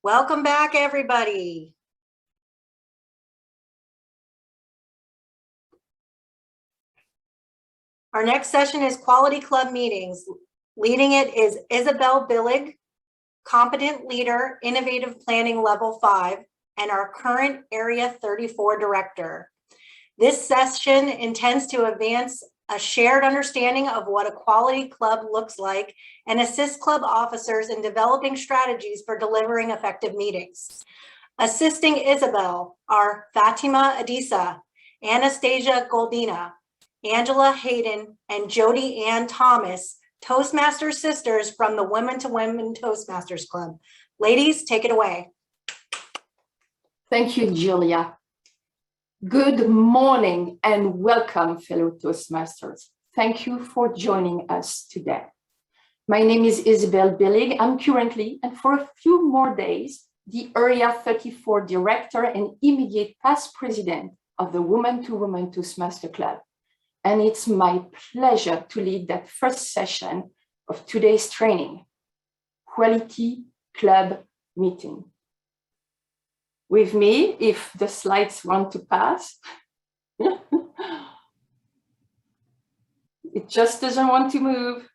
Welcome back, everybody. Our next session is Quality Club Meetings. Leading it is Isabel Billig, Competent Leader, Innovative Planning Level 5, and our current Area 34 Director. This session intends to advance a shared understanding of what a quality club looks like and assist club officers in developing strategies for delivering effective meetings. Assisting Isabel are Fatima Adisa, Anastasia Goldina, Angela Hayden, and Jody Ann Thomas, Toastmasters sisters from the Women to Women Toastmasters Club. Ladies, take it away. Thank you, Julia. Good morning and welcome, fellow Toastmasters. Thank you for joining us today. My name is Isabel Billig. I'm currently, and for a few more days, the Area 34 Director and immediate past President of the Women to Women Toastmaster Club. And it's my pleasure to lead that first session of today's training, Quality Club Meeting. With me, if the slides want to pass. It just doesn't want to move.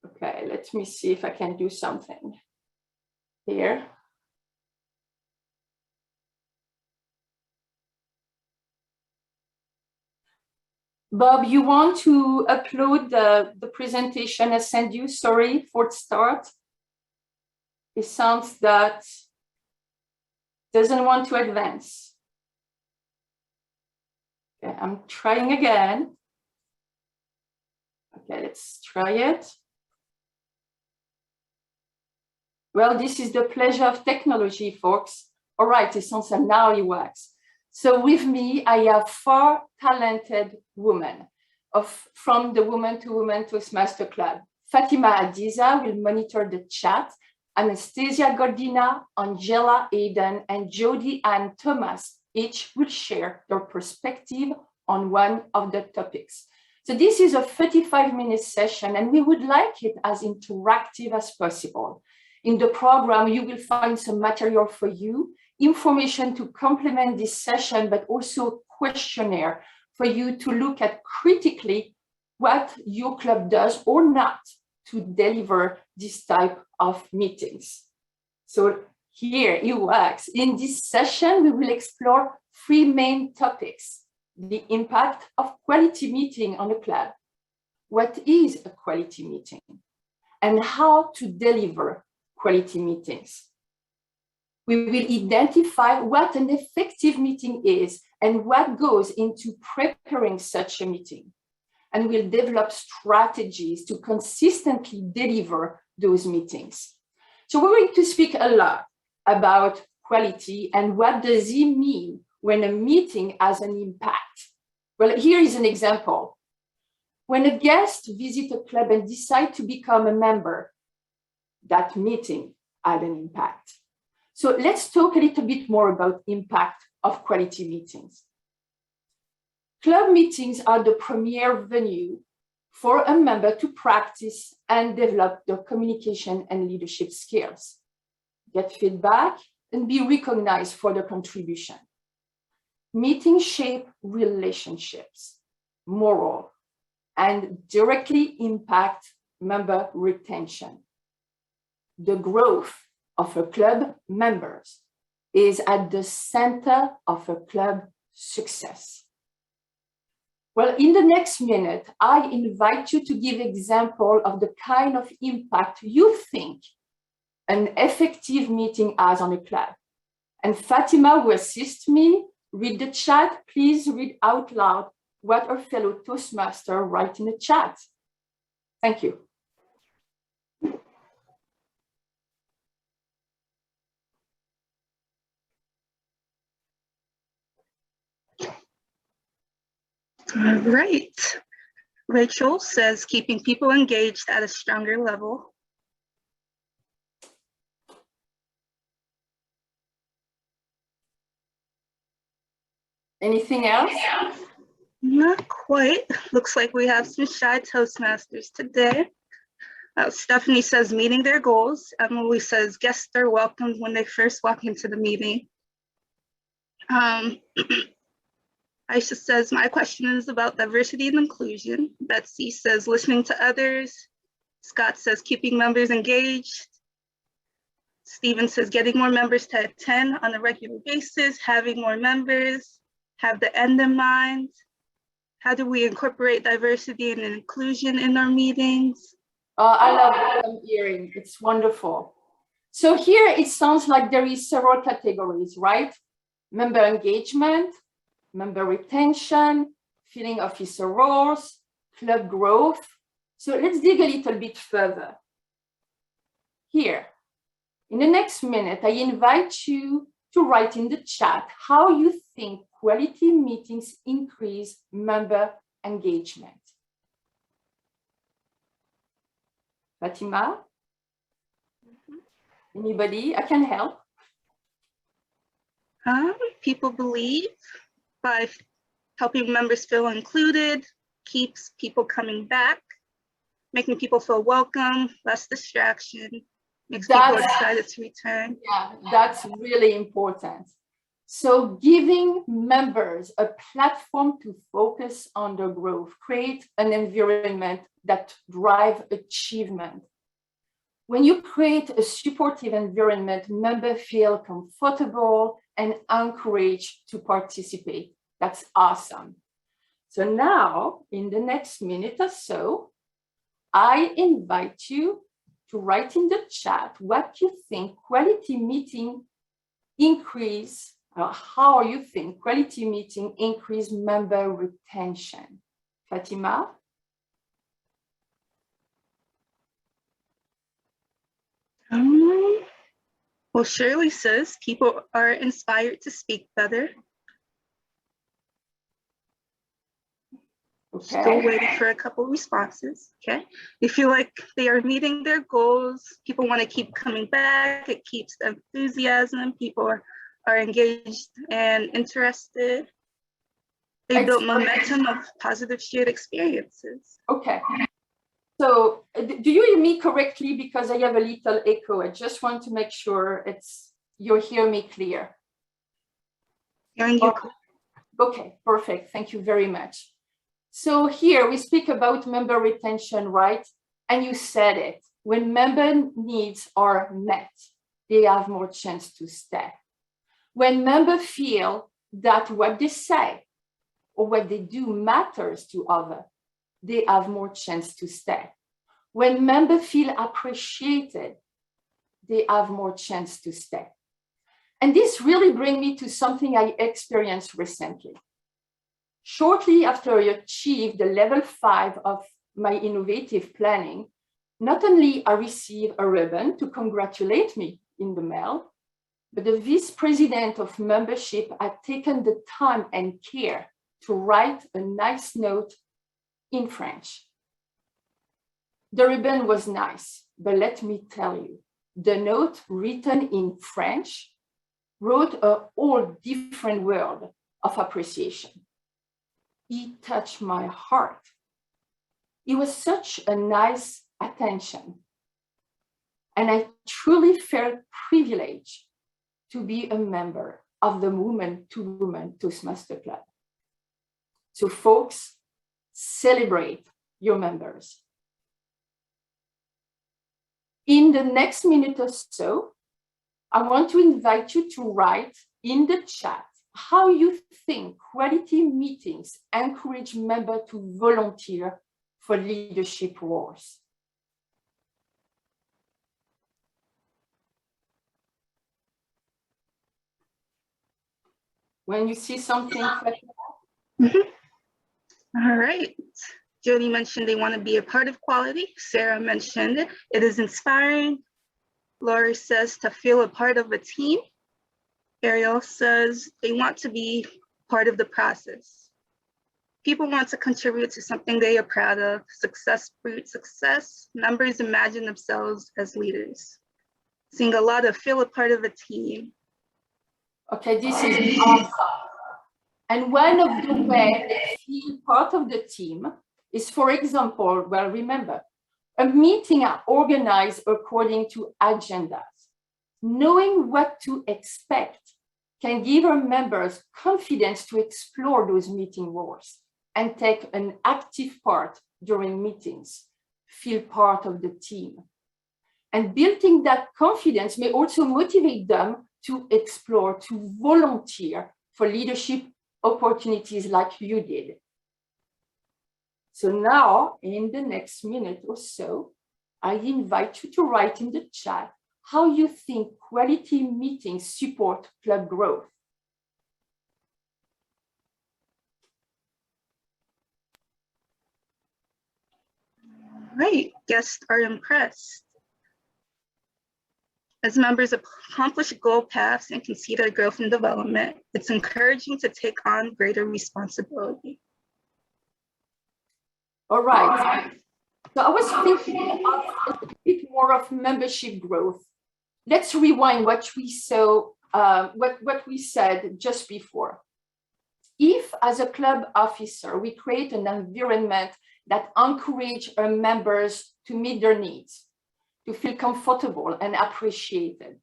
Okay, let me see if I can do something here. Bob, you want to upload the presentation I sent you? Sorry for the start. It sounds that doesn't want to advance. Okay, I'm trying again. Okay, let's try it. Well, this is the pleasure of technology, folks. All right, essential, now it works. So with me, I have 4 talented women from the Women to Women Toastmaster Club. Fatima Adiza will monitor the chat. Anastasia Goldina, Angela Hayden, and Jody Ann Thomas each will share their perspective on one of the topics. So this is a 35-minute session, and we would like it as interactive as possible. In the program, you will find some material for you, information to complement this session, but also a questionnaire for you to look at critically what your club does or not to deliver this type of meetings. So here it works. In this session, we will explore 3 main topics: the impact of quality meeting on a club, what is a quality meeting, and how to deliver quality meetings. We will identify what an effective meeting is and what goes into preparing such a meeting. And we'll develop strategies to consistently deliver those meetings. So we're going to speak a lot about quality and what does it mean when a meeting has an impact. Well, here is an example. When a guest visits a club and decides to become a member, that meeting had an impact. So let's talk a little bit more about impact of quality meetings. Club meetings are the premier venue for a member to practice and develop their communication and leadership skills, get feedback, and be recognized for their contribution. Meetings shape relationships, moral, and directly impact member retention. The growth of a club members is at the center of a club success. Well, in the next minute, I invite you to give example of the kind of impact you think an effective meeting has on a club. And Fatima will assist me, read the chat. Please read out loud what our fellow Toastmaster write in the chat. Thank you. All right. Rachel says keeping people engaged at a stronger level. Anything else? Not quite. Looks like we have some shy Toastmasters today. Stephanie says meeting their goals. Emily says guests are welcomed when they first walk into the meeting. Aisha says my question is about diversity and inclusion. Betsy says listening to others. Scott says keeping members engaged. Stephen says getting more members to attend on a regular basis, having more members, have the end in mind. How do we incorporate diversity and inclusion in our meetings? I love what I'm hearing. It's wonderful. So here it sounds like there is several categories, right? Member engagement, member retention, filling officer roles, club growth. So let's dig a little bit further. Here, in the next minute, I invite you to write in the chat how you think quality meetings increase member engagement. Fatima? Anybody? I can help. People believe by helping members feel included, keeps people coming back, making people feel welcome, less distraction, makes people excited to return. Yeah, that's really important. So giving members a platform to focus on their growth, create an environment that drives achievement. When you create a supportive environment, members feel comfortable and encouraged to participate. That's awesome. So now, in the next minute or so, I invite you to write in the chat what you think quality meeting increase, or how you think quality meeting increase member retention. Fatima? Well, Shirley says people are inspired to speak better. Okay. Still waiting for a couple of responses. Okay. They feel like they are meeting their goals. People want to keep coming back. It keeps enthusiasm. People are engaged and interested. They build momentum of positive shared experiences. Okay. So do you hear me correctly? Because I have a little echo. I just want to make sure you hear me clear. Okay, perfect. Thank you very much. So here we speak about member retention, right? And you said it. When member needs are met, they have more chance to stay. When members feel that what they say or what they do matters to others, they have more chance to stay. When members feel appreciated, they have more chance to stay. And this really brings me to something I experienced recently. Shortly after I achieved the level 5 of my innovative planning, not only I received a ribbon to congratulate me in the mail, but the vice president of membership had taken the time and care to write a nice note in French. The ribbon was nice, but let me tell you, the note written in French wrote a whole different world of appreciation. It touched my heart. It was such a nice attention. And I truly felt privileged to be a member of the Woman to Woman Toastmaster Club. So folks, celebrate your members. In the next minute or so, I want to invite you to write in the chat how you think quality meetings encourage members to volunteer for leadership roles. When you see something, All right. Jody mentioned they want to be a part of quality. Sarah mentioned it is inspiring. Laurie says to feel a part of a team. Ariel says they want to be part of the process. People want to contribute to something they are proud of. Success breeds success. Members imagine themselves as leaders. Seeing a lot of feel a part of a team. Okay, this is awesome. And one of the ways they feel part of the team is, for example, well, remember, a meeting are organized according to agendas. Knowing what to expect can give our members confidence to explore those meeting roles and take an active part during meetings, feel part of the team. And building that confidence may also motivate them to explore, to volunteer for leadership opportunities like you did. So now, in the next minute or so, I invite you to write in the chat how you think quality meetings support club growth. Right, guests are impressed. As members accomplish goal paths and can see their growth and development, it's encouraging to take on greater responsibility. All right. So I was thinking of a bit more of membership growth. Let's rewind what we saw, what we said just before. If, as a club officer, we create an environment that encourages our members to meet their needs, to feel comfortable and appreciated,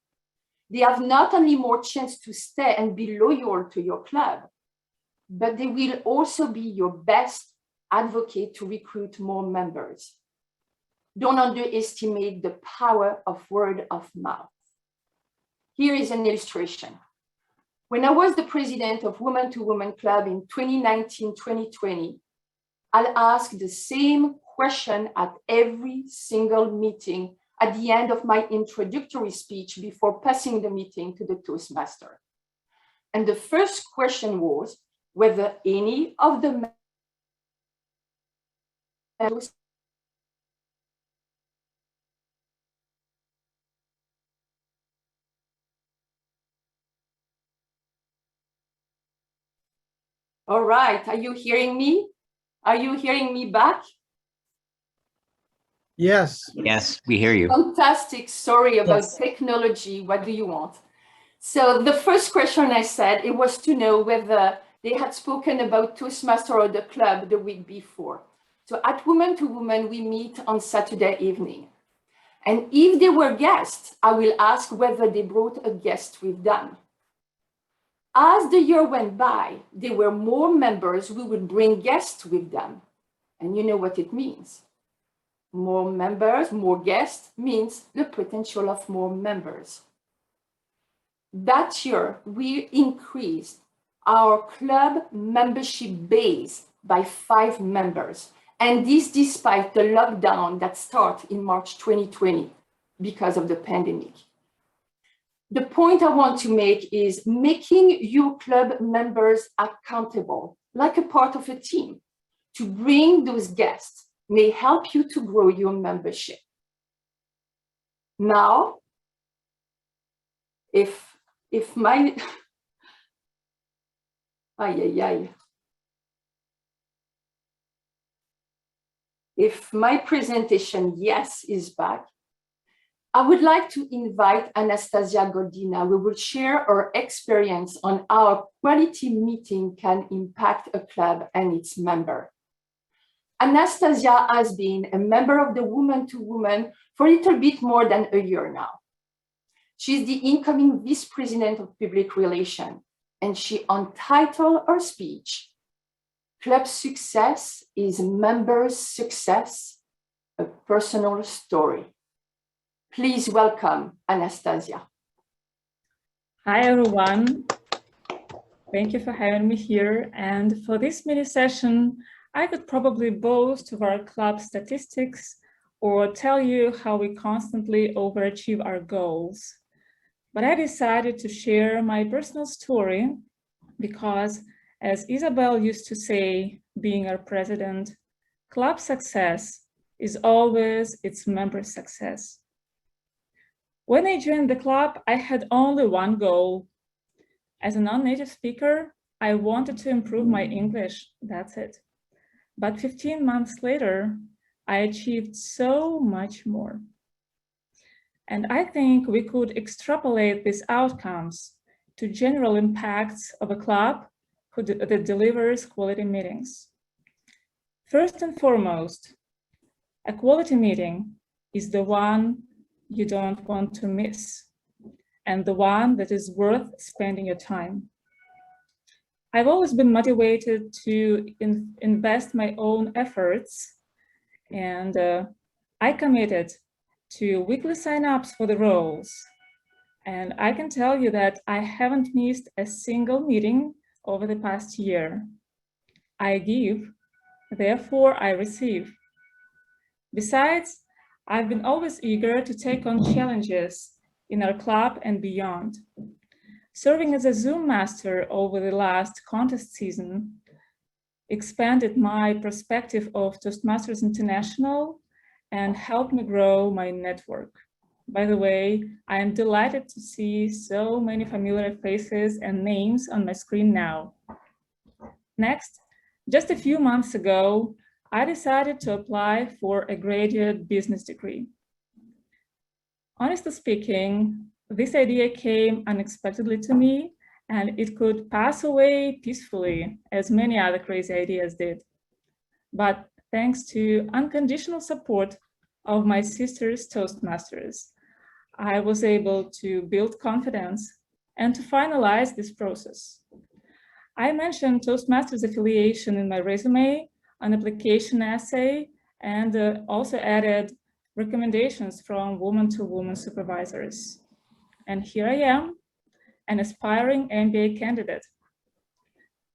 they have not only more chance to stay and be loyal to your club, but they will also be your best advocate to recruit more members. Don't underestimate the power of word of mouth. Here is an illustration. When I was the president of Women to Women Club in 2019-2020, I'll ask the same question at every single meeting at the end of my introductory speech before passing the meeting to the Toastmaster. And the first question was whether any of the members All right, are you hearing me? Are you hearing me back? Yes. Yes, we hear you. Fantastic. Sorry about Yes. technology. What do you want? So the first question I said, it was to know whether they had spoken about Toastmaster or the club the week before. So at Women to Women, we meet on Saturday evening. And if they were guests, I will ask whether they brought a guest with them. As the year went by, there were more members who would bring guests with them. And you know what it means. More members, more guests means the potential of more members. That year, we increased our club membership base by 5 members. And this despite the lockdown that started in March 2020 because of the pandemic. The point I want to make is making your club members accountable, like a part of a team, to bring those guests may help you to grow your membership. Now, if my, if my presentation, yes, is back, I would like to invite Anastasia Goldina, who will share her experience on how quality meeting can impact a club and its member. Anastasia has been a member of the Women to Women for a little bit more than a year now. She's the incoming Vice President of Public Relations, and she untitled her speech, Club Success is Members' Success, a Personal Story. Please welcome Anastasia. Hi, everyone. Thank you for having me here. And for this mini session, I could probably boast of our club statistics or tell you how we constantly overachieve our goals. But I decided to share my personal story because, as Isabel used to say, being our president, club success is always its member success. When I joined the club, I had only one goal. As a non-native speaker, I wanted to improve my English, that's it. But 15 months later, I achieved so much more. And I think we could extrapolate these outcomes to general impacts of a club that delivers quality meetings. First and foremost, a quality meeting is the one you don't want to miss, and the one that is worth spending your time. I've always been motivated to invest my own efforts, and I committed to weekly sign-ups for the roles. And I can tell you that I haven't missed a single meeting over the past year. I give, therefore I receive. Besides, I've been always eager to take on challenges in our club and beyond. Serving as a Zoom master over the last contest season expanded my perspective of Toastmasters International and helped me grow my network. By the way, I am delighted to see so many familiar faces and names on my screen now. Next, just a few months ago, I decided to apply for a graduate business degree. Honestly speaking, this idea came unexpectedly to me, and it could pass away peacefully, as many other crazy ideas did. But thanks to unconditional support of my sister's Toastmasters, I was able to build confidence and to finalize this process. I mentioned Toastmasters affiliation in my resume, an application essay, and also added recommendations from woman-to-woman supervisors. And here I am, an aspiring MBA candidate.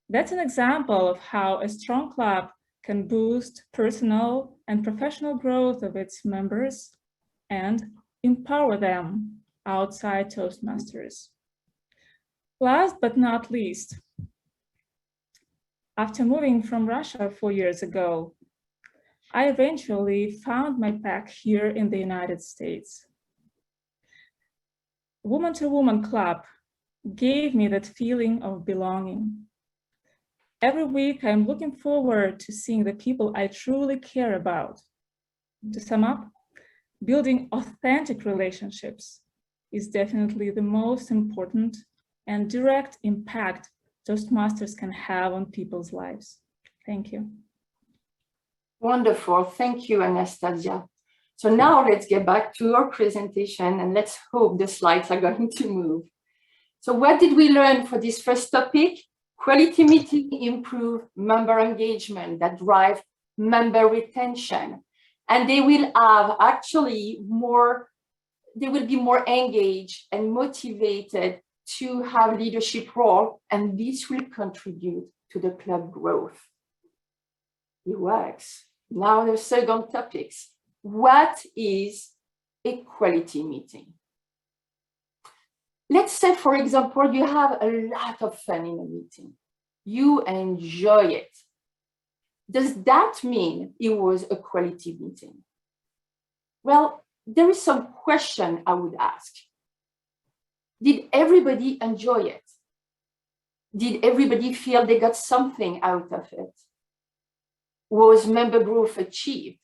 That's an example of how a strong club can boost personal and professional growth of its members and empower them outside Toastmasters. Last but not least, after moving from Russia 4 years ago, I eventually found my path here in the United States. Woman-to-Woman Club gave me that feeling of belonging. Every week, I'm looking forward to seeing the people I truly care about. To sum up, building authentic relationships is definitely the most important and direct impact Toastmasters can have on people's lives. Thank you. Wonderful. Thank you, Anastasia. So now let's get back to our presentation and let's hope the slides are going to move. So what did we learn for this first topic? Quality meeting improve member engagement that drive member retention. And they will have actually they will be more engaged and motivated to have leadership role, and this will contribute to the club growth. It works. Now the second topics. What is a quality meeting? Let's say, for example, you have a lot of fun in a meeting. You enjoy it. Does that mean it was a quality meeting? Well, there is some question I would ask. Did everybody enjoy it? Did everybody feel they got something out of it? Was member growth achieved?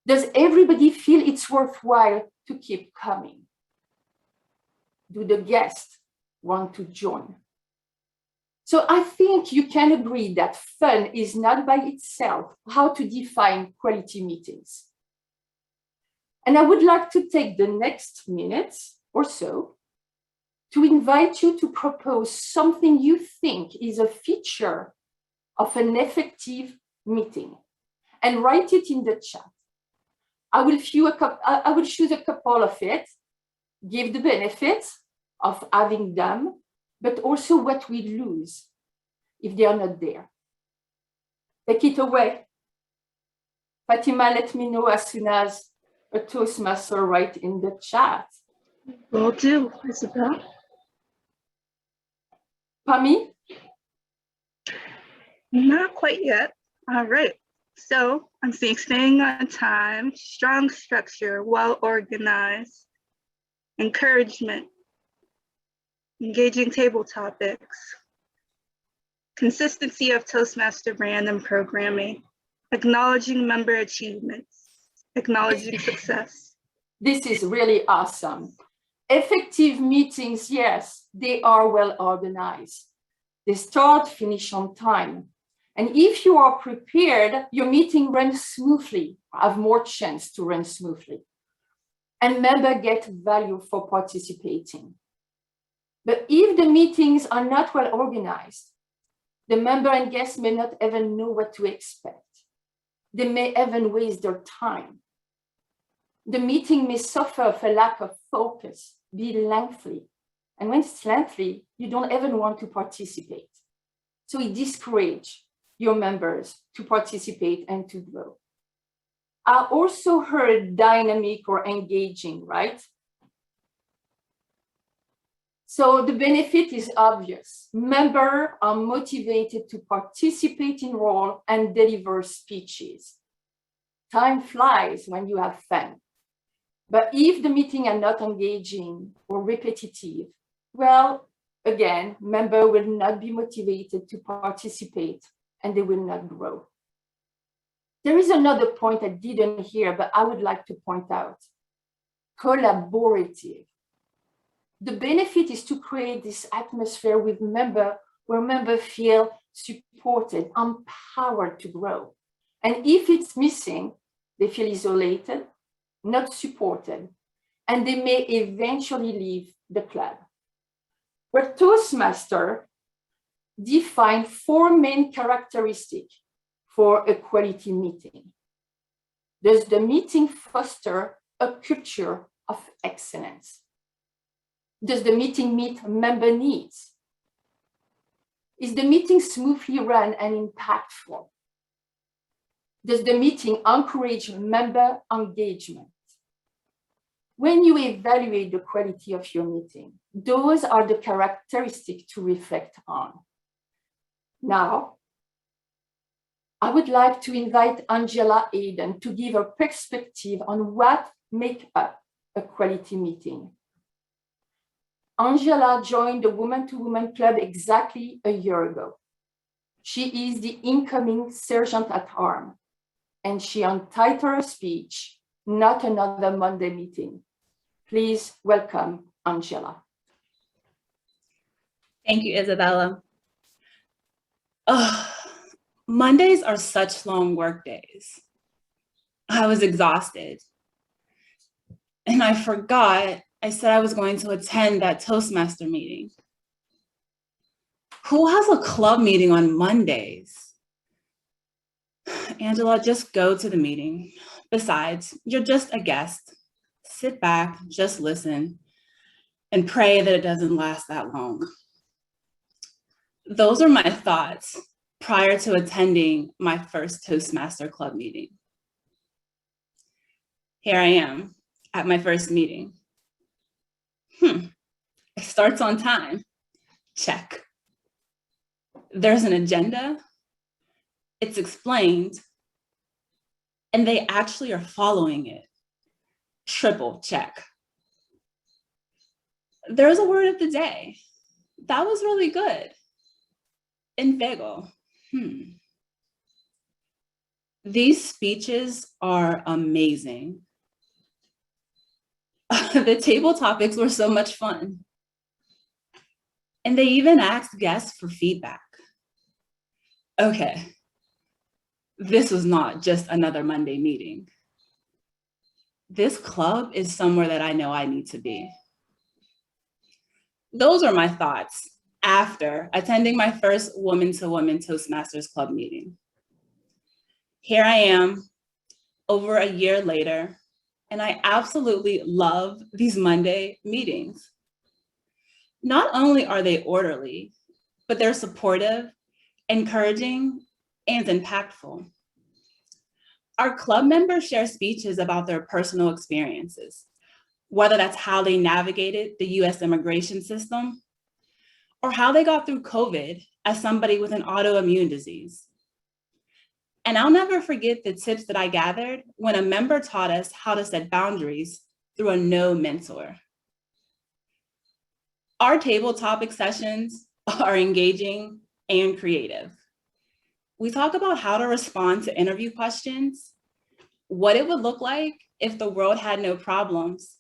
Does everybody feel it's worthwhile to keep coming? Do the guests want to join? So I think you can agree that fun is not by itself how to define quality meetings. And I would like to take the next minutes or so to invite you to propose something you think is a feature of an effective meeting and write it in the chat. I will choose a couple of it, give the benefits of having them, but also what we lose if they are not there. Take it away. Fatima, let me know as soon as a Toastmaster write in the chat. Will do, Isabel. Pami? Not quite yet. All right. So I'm seeing staying on time, strong structure, well organized, encouragement, engaging table topics, consistency of Toastmaster brand and programming, acknowledging member achievements, acknowledging success. This is really awesome. Effective meetings, yes, they are well organized. They start, finish on time. And if you are prepared, your meeting runs smoothly, have more chance to run smoothly. And members get value for participating. But if the meetings are not well organized, the member and guests may not even know what to expect. They may even waste their time. The meeting may suffer for lack of focus, be lengthy. And when it's lengthy, you don't even want to participate. So it discourages your members to participate and to grow. I also heard dynamic or engaging, right? So the benefit is obvious. Members are motivated to participate in role and deliver speeches. Time flies when you have fun. But if the meetings are not engaging or repetitive, well, again, members will not be motivated to participate and they will not grow. There is another point I didn't hear, but I would like to point out. Collaborative. The benefit is to create this atmosphere with members where members feel supported, empowered to grow. And if it's missing, they feel isolated, not supported, and they may eventually leave the club. Where Toastmasters define 4 main characteristics for a quality meeting. Does the meeting foster a culture of excellence? Does the meeting meet member needs? Is the meeting smoothly run and impactful? Does the meeting encourage member engagement? When you evaluate the quality of your meeting, those are the characteristics to reflect on. Now, I would like to invite Angela Aiden to give her perspective on what makes up a quality meeting. Angela joined the Woman to Woman Club exactly a year ago. She is the incoming Sergeant at Arms, and she entitled her speech, "Not Another Monday Meeting." Please welcome Angela. Thank you, Isabella. Oh, Mondays are such long work days. I was exhausted. And I forgot I said I was going to attend that Toastmaster meeting. Who has a club meeting on Mondays? Angela, just go to the meeting. Besides, you're just a guest. Sit back, just listen, and pray that it doesn't last that long. Those are my thoughts prior to attending my first Toastmaster Club meeting. Here I am at my first meeting. It starts on time. Check. There's an agenda. It's explained. And they actually are following it. Triple check. There's a word of the day. That was really good. Inveigle. These speeches are amazing. The table topics were so much fun. And they even asked guests for feedback. Okay, this was not just another Monday meeting. This club is somewhere that I know I need to be. Those are my thoughts after attending my first Woman-to-Woman Toastmasters Club meeting. Here I am, over a year later, and I absolutely love these Monday meetings. Not only are they orderly, but they're supportive, encouraging, and impactful. Our club members share speeches about their personal experiences, whether that's how they navigated the US immigration system, or how they got through COVID as somebody with an autoimmune disease. And I'll never forget the tips that I gathered when a member taught us how to set boundaries through a no mentor. Our table topic sessions are engaging and creative. We talk about how to respond to interview questions, what it would look like if the world had no problems.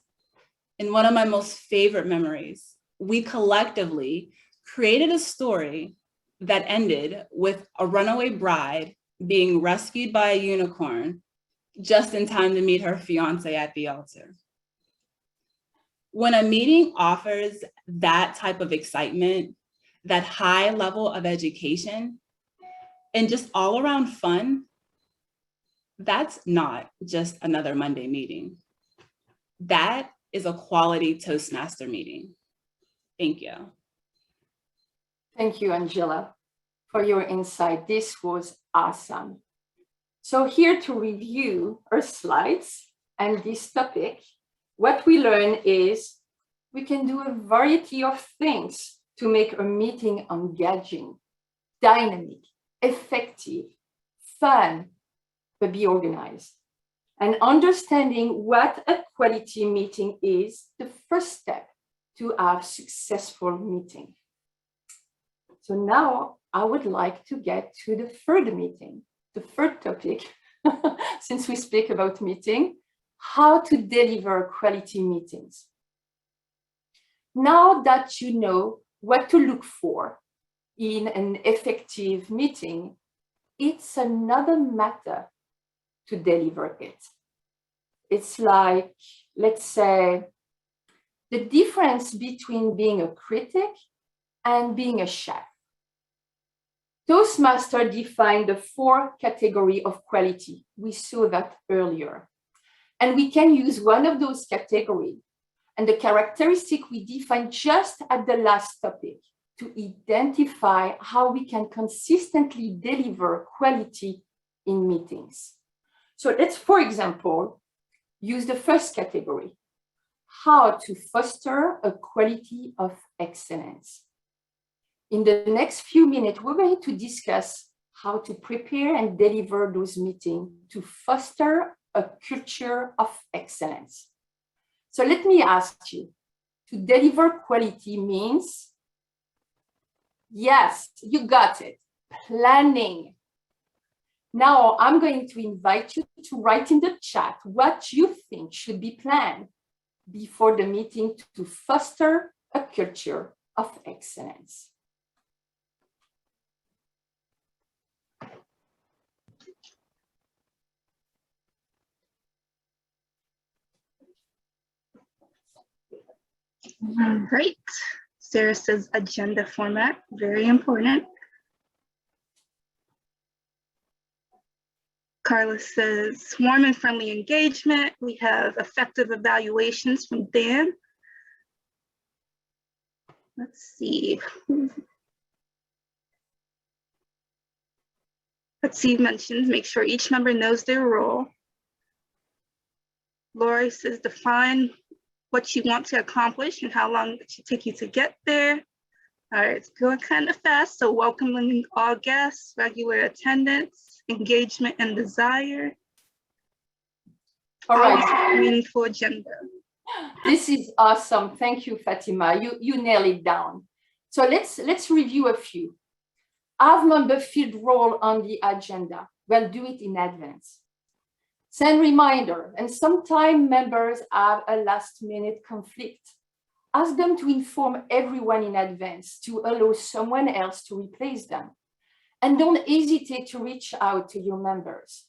And one of my most favorite memories, we collectively created a story that ended with a runaway bride being rescued by a unicorn just in time to meet her fiance at the altar. When a meeting offers that type of excitement, that high level of education, and just all around fun, that's not just another Monday meeting. That is a quality Toastmaster meeting. Thank you. Thank you, Angela, for your insight. This was awesome. So here to review our slides and this topic, what we learn is we can do a variety of things to make a meeting engaging, dynamic, effective, fun, but be organized. And understanding what a quality meeting is the first step to have successful meeting. So now I would like to get to the third meeting, the third topic, since we speak about meeting, how to deliver quality meetings. Now that you know what to look for in an effective meeting, it's another matter to deliver it. It's like, let's say, the difference between being a critic and being a chef. Toastmaster defined the 4 categories of quality. We saw that earlier. And we can use one of those categories and the characteristic we defined just at the last topic to identify how we can consistently deliver quality in meetings. So let's, for example, use the first category, how to foster a quality of excellence. In the next few minutes, we're going to discuss how to prepare and deliver those meetings to foster a culture of excellence. So let me ask you, to deliver quality means, yes, you got it, planning. Now I'm going to invite you to write in the chat what you think should be planned before the meeting to foster a culture of excellence. All right. Sarah says agenda format, very important. Carla says warm and friendly engagement. We have effective evaluations from Dan. Let's see. Mentions make sure each member knows their role. Lori says define what you want to accomplish and how long it should take you to get there. All right, it's going kind of fast. So welcoming all guests, regular attendance, engagement and desire. All right. Meaningful agenda. This is awesome. Thank you, Fatima. You nailed it down. So let's review a few. Have member field role on the agenda. Well, do it in advance. Send reminder, and sometimes members have a last-minute conflict. Ask them to inform everyone in advance to allow someone else to replace them. And don't hesitate to reach out to your members.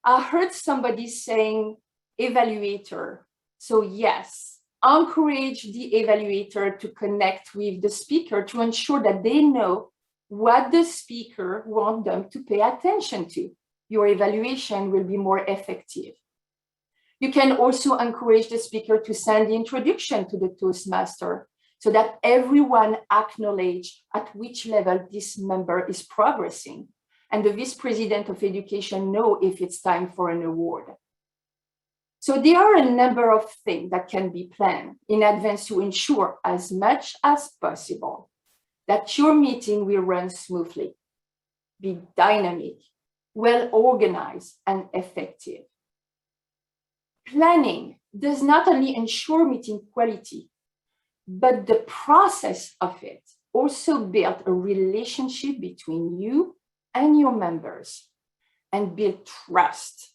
I heard somebody saying evaluator. So yes, encourage the evaluator to connect with the speaker to ensure that they know what the speaker wants them to pay attention to. Your evaluation will be more effective. You can also encourage the speaker to send the introduction to the Toastmaster so that everyone acknowledges at which level this member is progressing, and the Vice President of Education know if it's time for an award. So there are a number of things that can be planned in advance to ensure as much as possible that your meeting will run smoothly, be dynamic, well organized, and effective. Planning does not only ensure meeting quality, but the process of it also builds a relationship between you and your members and build trust.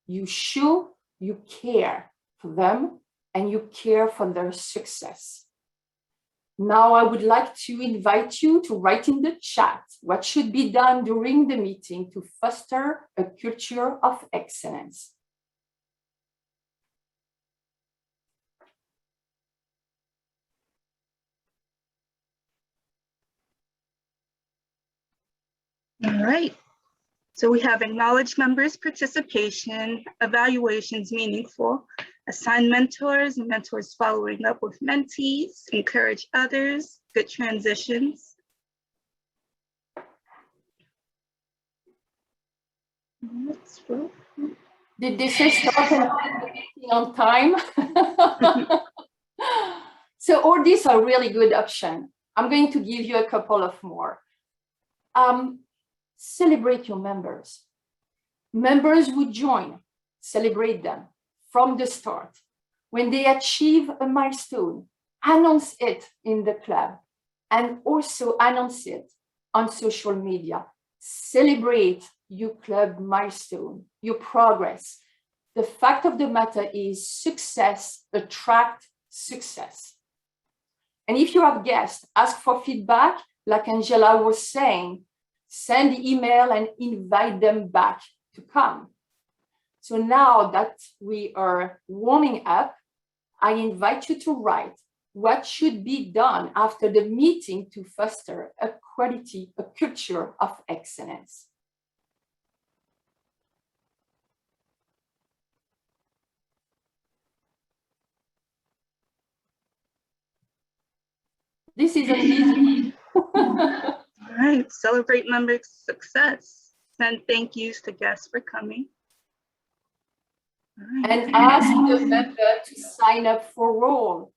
You show you care for them and you care for their success. Now I would like to invite you to write in the chat what should be done during the meeting to foster a culture of excellence. All right. So we have acknowledged members' participation, evaluations meaningful, assign mentors, mentors following up with mentees, encourage others, good transitions. Let's go. Did they say start and end the meeting on time? So all these are really good options. I'm going to give you a couple of more. Celebrate your members. Members who join, celebrate them from the start. When they achieve a milestone, announce it in the club and also announce it on social media. Celebrate your club milestone, your progress. The fact of the matter is success attracts success. And if you have guests, ask for feedback, like Angela was saying, send email and invite them back to come. So now that we are warming up, I invite you to write what should be done after the meeting to foster a culture of excellence. This is an easy. All right, celebrate member success. Send thank yous to guests for coming. Right. And ask the member to sign up for role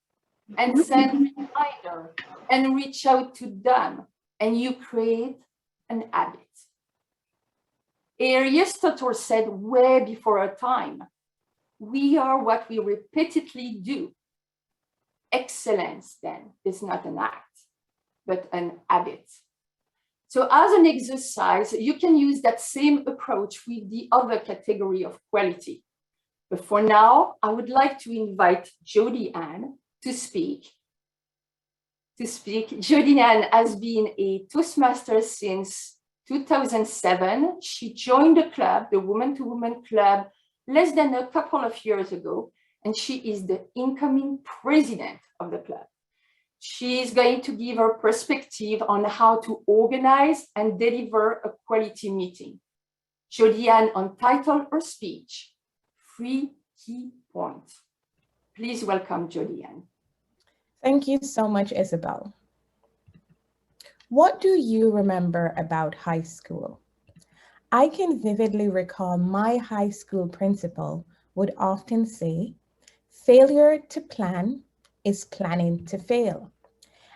and send reminder and reach out to them, and you create an habit. Aristotle said way before our time, we are what we repeatedly do. Excellence then is not an act, but an habit. So as an exercise, you can use that same approach with the other category of quality. But for now, I would like to invite Jody Ann to speak. Jody Ann has been a Toastmaster since 2007. She joined the club, the Woman to Woman Club, less than a couple of years ago, and she is the incoming president of the club. She is going to give her perspective on how to organize and deliver a quality meeting. Jody Ann untitled her speech, 3 key points. Please welcome Jody Ann. Thank you so much, Isabel. What do you remember about high school? I can vividly recall my high school principal would often say, failure to plan is planning to fail.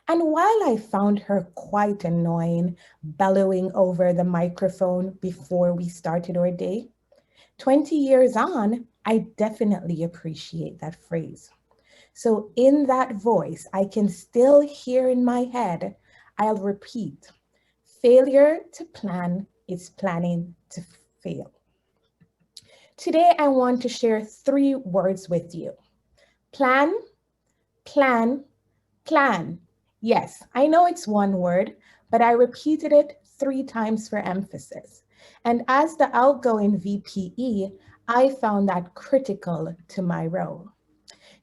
And while I found her quite annoying, bellowing over the microphone before we started our day, 20 years on, I definitely appreciate that phrase. So in that voice, I can still hear in my head, I'll repeat, failure to plan is planning to fail. Today, I want to share 3 words with you. Plan, plan, plan. Yes, I know it's one word, but I repeated it 3 times for emphasis. And as the outgoing VPE, I found that critical to my role.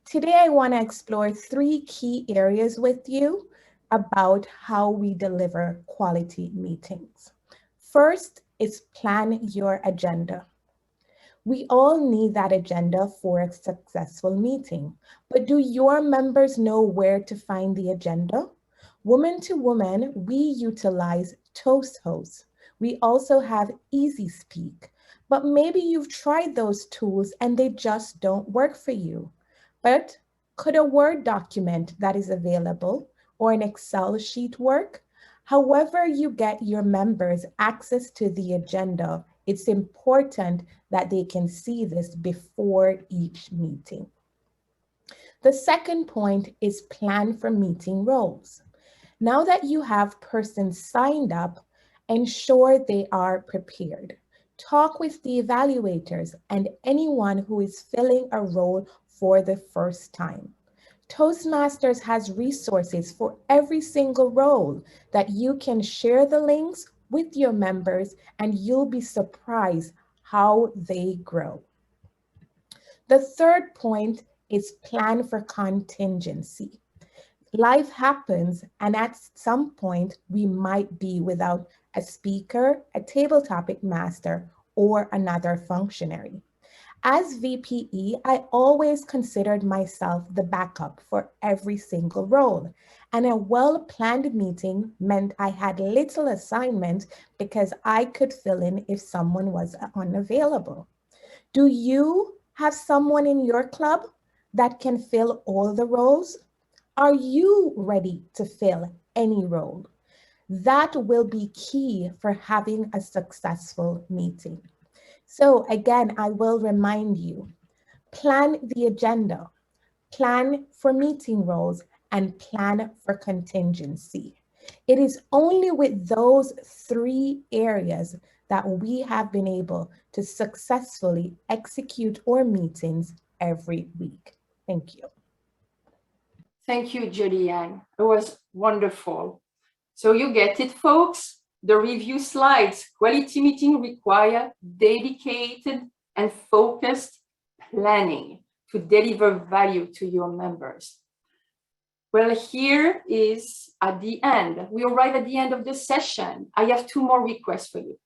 Today, I want to explore 3 key areas with you about how we deliver quality meetings. First is plan your agenda. We all need that agenda for a successful meeting, but do your members know where to find the agenda? Woman to Woman, we utilize ToastHost. We also have Easy Speak, but maybe you've tried those tools and they just don't work for you. But could a Word document that is available or an Excel sheet work? However you get your members access to the agenda, it's important that they can see this before each meeting. The second point is plan for meeting roles. Now that you have persons signed up, ensure they are prepared. Talk with the evaluators and anyone who is filling a role for the first time. Toastmasters has resources for every single role that you can share the links with your members, and you'll be surprised how they grow. The third point is plan for contingency. Life happens, and at some point, we might be without a speaker, a table topic master, or another functionary. As VPE, I always considered myself the backup for every single role. And a well-planned meeting meant I had little assignment because I could fill in if someone was unavailable. Do you have someone in your club that can fill all the roles? Are you ready to fill any role? That will be key for having a successful meeting. So again, I will remind you, plan the agenda, plan for meeting roles, and plan for contingency. It is only with those three areas that we have been able to successfully execute our meetings every week. Thank you. Thank you, Julianne. It was wonderful. So you get it, folks. The review slides. Quality meeting require dedicated and focused planning to deliver value to your members. Well, here is at the end. We arrive at the end of the session. I have two more requests for you.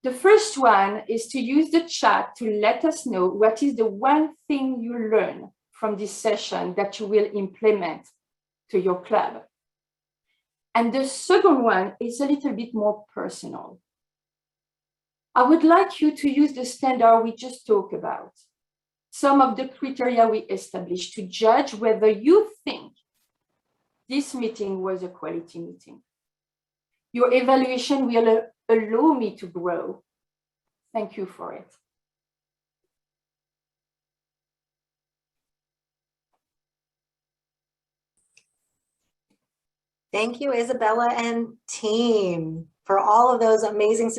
The first one is to use the chat to let us know what is the one thing you learn from this session that you will implement to your club. And the second one is a little bit more personal. I would like you to use the standard we just talked about, some of the criteria we established to judge whether you think this meeting was a quality meeting. Your evaluation will allow me to grow. Thank you for it. Thank you, Isabella and team, for all of those amazing